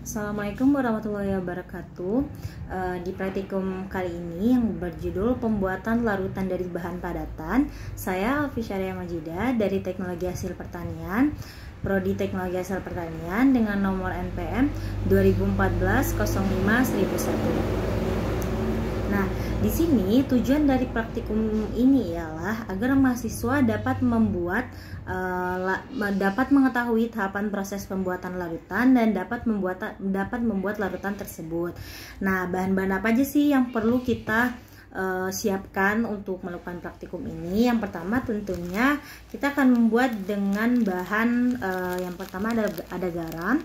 Assalamualaikum warahmatullahi wabarakatuh. Di praktikum kali ini yang berjudul pembuatan larutan dari bahan padatan, saya Alfi Syariah Majida dari Teknologi Hasil Pertanian, Prodi Teknologi Hasil Pertanian dengan nomor NPM 2014-05-1001. Nah, di sini tujuan dari praktikum ini ialah agar mahasiswa dapat mengetahui tahapan proses pembuatan larutan dan dapat membuat larutan tersebut. Nah, bahan-bahan apa aja sih yang perlu kita siapkan untuk melakukan praktikum ini? Yang pertama tentunya kita akan membuat dengan bahan yang pertama ada garam.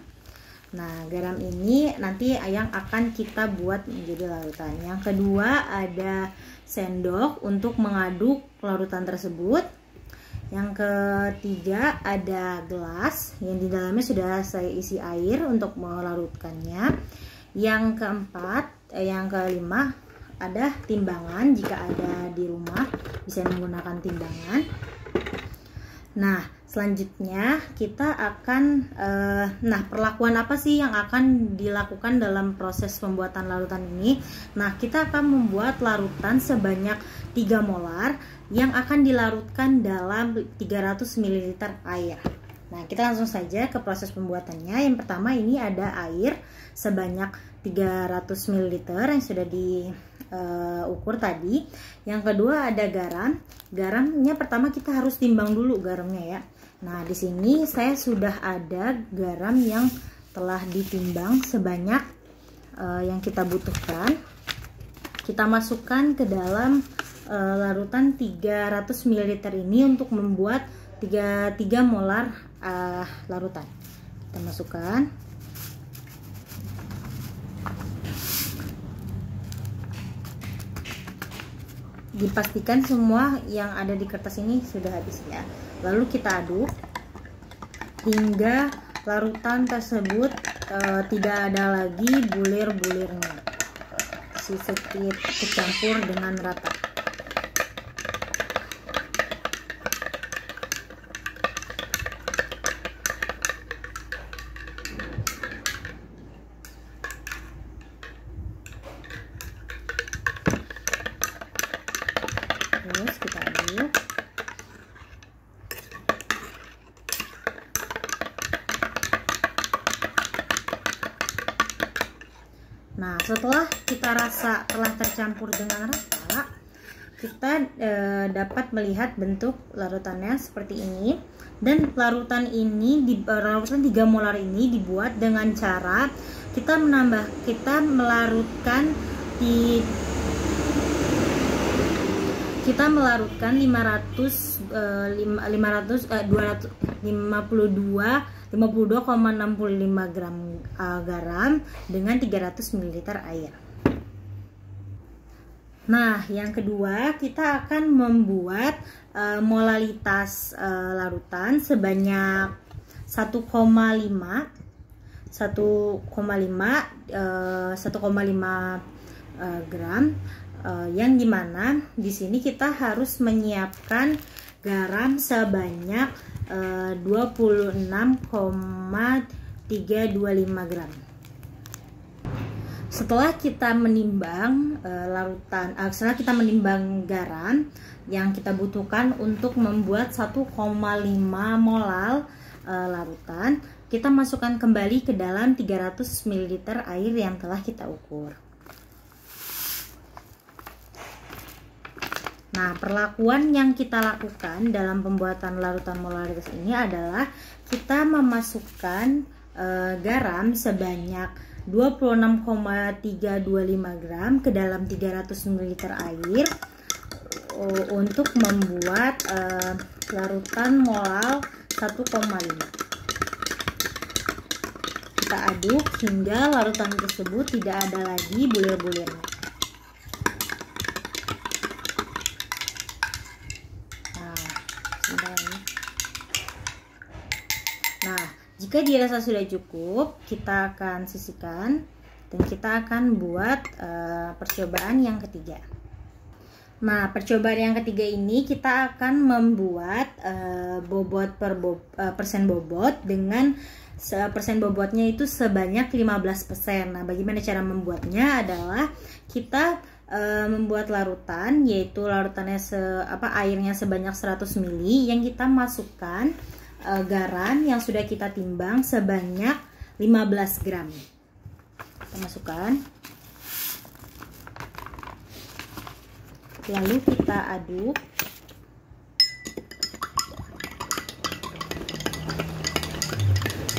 Nah, garam ini nanti yang akan kita buat menjadi larutan. Yang kedua ada sendok untuk mengaduk larutan tersebut. Yang ketiga ada gelas yang di dalamnya sudah saya isi air untuk melarutkannya. Yang kelima ada timbangan, jika ada di rumah bisa menggunakan timbangan. Nah, selanjutnya kita akan perlakuan apa sih yang akan dilakukan dalam proses pembuatan larutan ini? Nah, kita akan membuat larutan sebanyak 3 molar yang akan dilarutkan dalam 300 ml air. Nah, kita langsung saja ke proses pembuatannya. Yang pertama ini ada air sebanyak 300 ml yang sudah diukur tadi. Yang kedua ada garam. Garamnya pertama kita harus timbang dulu garamnya ya. Nah, di sini saya sudah ada garam yang telah ditimbang sebanyak yang kita butuhkan. Kita masukkan ke dalam larutan 300 ml ini untuk membuat 3 molar larutan. Kita masukkan. Dipastikan semua yang ada di kertas ini sudah habis ya. Lalu kita aduk hingga larutan tersebut tidak ada lagi bulir-bulirnya, sedikit tercampur dengan rata. Terus kita aduk. Nah, setelah kita rasa telah tercampur dengan rata, kita dapat melihat bentuk larutannya seperti ini. Dan larutan 3 molar ini dibuat dengan cara kita melarutkan 52,65 gram garam dengan 300 ml air. Nah, yang kedua kita akan membuat molalitas larutan sebanyak 1,5 gram, yang dimana di sini kita harus menyiapkan garam sebanyak 26,325 gram. Setelah kita menimbang setelah kita menimbang garam yang kita butuhkan untuk membuat 1,5 molar larutan, kita masukkan kembali ke dalam 300 ml air yang telah kita ukur. Nah, perlakuan yang kita lakukan dalam pembuatan larutan molaritas ini adalah kita memasukkan garam sebanyak 26,325 gram ke dalam 300 ml air untuk membuat larutan mol 1,5. Kita aduk hingga larutan tersebut tidak ada lagi bulir-bulirnya. Nah, jika dirasa sudah cukup, kita akan sisihkan dan kita akan buat percobaan yang ketiga. Nah, percobaan yang ketiga ini kita akan membuat persen bobot dengan persen bobotnya itu sebanyak 15%. Nah, bagaimana cara membuatnya adalah kita membuat larutan, yaitu larutannya airnya sebanyak 100 ml yang kita masukkan garam yang sudah kita timbang sebanyak 15 gram. Kita masukkan. Lalu kita aduk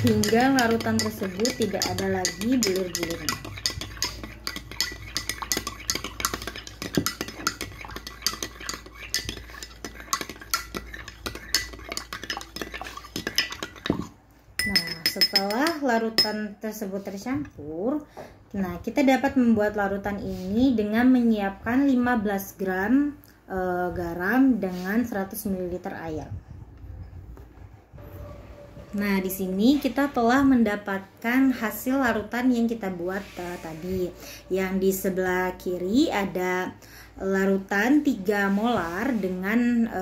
hingga larutan tersebut tidak ada lagi bulir-bulirnya. Nah, setelah larutan tersebut tercampur, nah, kita dapat membuat larutan ini dengan menyiapkan 15 gram garam dengan 100 ml air. Nah, di sini kita telah mendapatkan hasil larutan yang kita buat tadi. Yang di sebelah kiri ada larutan 3 molar dengan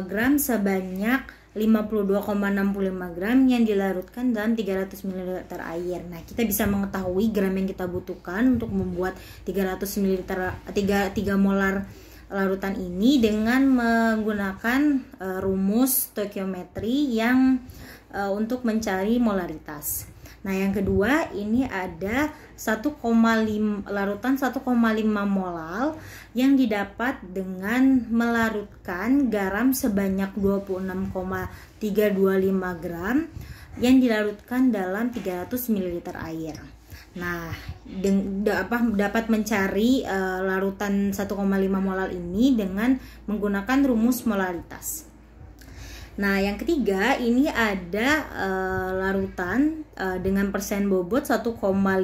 gram sebanyak 52,65 gram yang dilarutkan dalam 300 ml air. Nah, kita bisa mengetahui gram yang kita butuhkan untuk membuat 300 ml 3 molar larutan ini dengan menggunakan rumus stoikiometri yang untuk mencari molaritas. Nah, yang kedua ini ada larutan 1,5 molal yang didapat dengan melarutkan garam sebanyak 26,325 gram yang dilarutkan dalam 300 ml air. Nah, dapat mencari larutan 1,5 molal ini dengan menggunakan rumus molaritas. Nah, yang ketiga ini ada larutan dengan persen bobot 15%.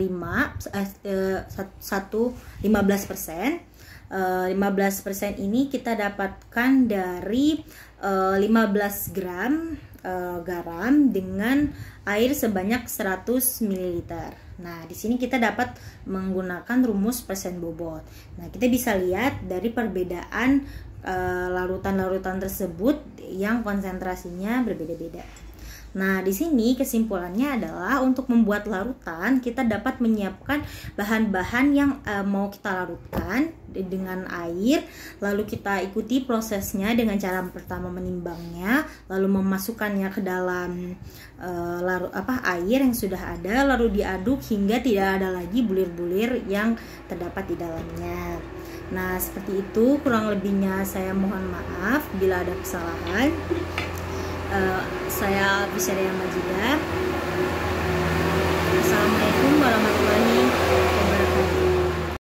15% ini kita dapatkan dari 15 gram garam dengan air sebanyak 100 ml. Nah, di sini kita dapat menggunakan rumus persen bobot. Nah, kita bisa lihat dari perbedaan larutan-larutan tersebut yang konsentrasinya berbeda-beda. Nah, di sini kesimpulannya adalah untuk membuat larutan kita dapat menyiapkan bahan-bahan yang mau kita larutkan dengan air, lalu kita ikuti prosesnya dengan cara pertama menimbangnya, lalu memasukkannya ke dalam air yang sudah ada, lalu diaduk hingga tidak ada lagi bulir-bulir yang terdapat di dalamnya. Nah, seperti itu kurang lebihnya, saya mohon maaf bila ada kesalahan. Saya Bisaria Majidah.